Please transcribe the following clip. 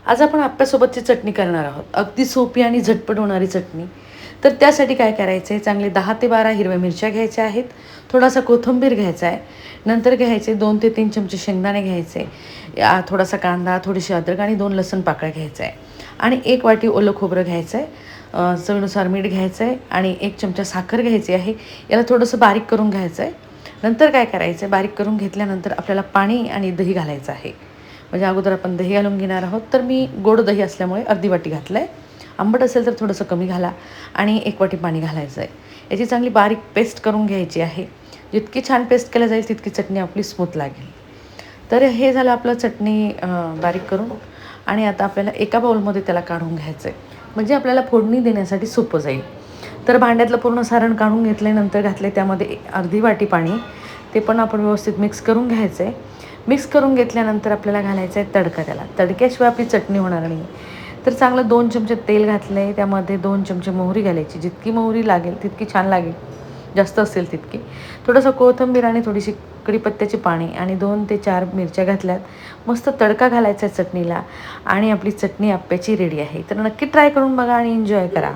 आज आपण आप्यासोबतची चटणी करणार आहोत. अगदी सोपी आणि झटपट होणारी चटणी. तर त्यासाठी काय करायचं आहे, चांगले 10 ते 12 हिरव्या मिरच्या घ्यायच्या आहेत, थोडासा कोथिंबीर घ्यायचा आहे, नंतर घ्यायचे 2 ते 3 चमचे शेंगदाणे घ्यायचे, थोडासा कांदा, थोडीशी अद्रक आणि 2 लसूण पाकळ्या घ्यायचा आहे आणि 1 वाटी ओलं खोबरं घ्यायचं आहे, चवीनुसार मीठ घ्यायचं आहे आणि 1 चमचा साखर घ्यायची आहे. याला थोडंसं बारीक करून घ्यायचं आहे. नंतर काय करायचं आहे, बारीक करून घेतल्यानंतर आपल्याला पाणी आणि दही घालायचं आहे. म्हणजे अगोदर आपण दही घालून घेणार आहोत. तर मी गोड दही असल्यामुळे अर्धी वाटी घातलं आहे. आंबट असेल तर थोडंसं कमी घाला आणि 1 वाटी पाणी घालायचं आहे. याची चांगली बारीक पेस्ट करून घ्यायची आहे. जितकी छान पेस्ट केल्या जाईल तितकी चटणी आपली स्मूथ लागेल. तर हे झालं आपलं चटणी बारीक करून आणि आता आपल्याला एका बाउलमध्ये त्याला काढून घ्यायचं आहे. म्हणजे आपल्याला फोडणी देण्यासाठी सोपं जाईल. तर भांड्यातलं पूर्ण सारण काढून घेतल्यानंतर घातले त्यामध्ये अर्धी वाटी पाणी. ते पण आपण व्यवस्थित मिक्स करून घ्यायचं आहे. मिक्स करून घेतल्यानंतर आपल्याला घालायचं आहे तडका त्याला. तडक्याशिवाय आपली चटणी होणार नाही. तर चांगलं 2 चमचे तेल घातलं आहे. त्यामध्ये 2 चमचे मोहरी घालायची. जितकी मोहरी लागेल तितकी छान लागेल. जास्त असेल तितकी. थोडंसं कोथिंबीर आणि थोडीशी कढीपत्त्याची पाने आणि 2 ते 4 मिरच्या घातल्यात. मस्त तडका घालायचा आहे चटणीला आणि आपली चटणी आप्याची रेडी आहे. तर नक्की ट्राय करून बघा आणि एन्जॉय करा.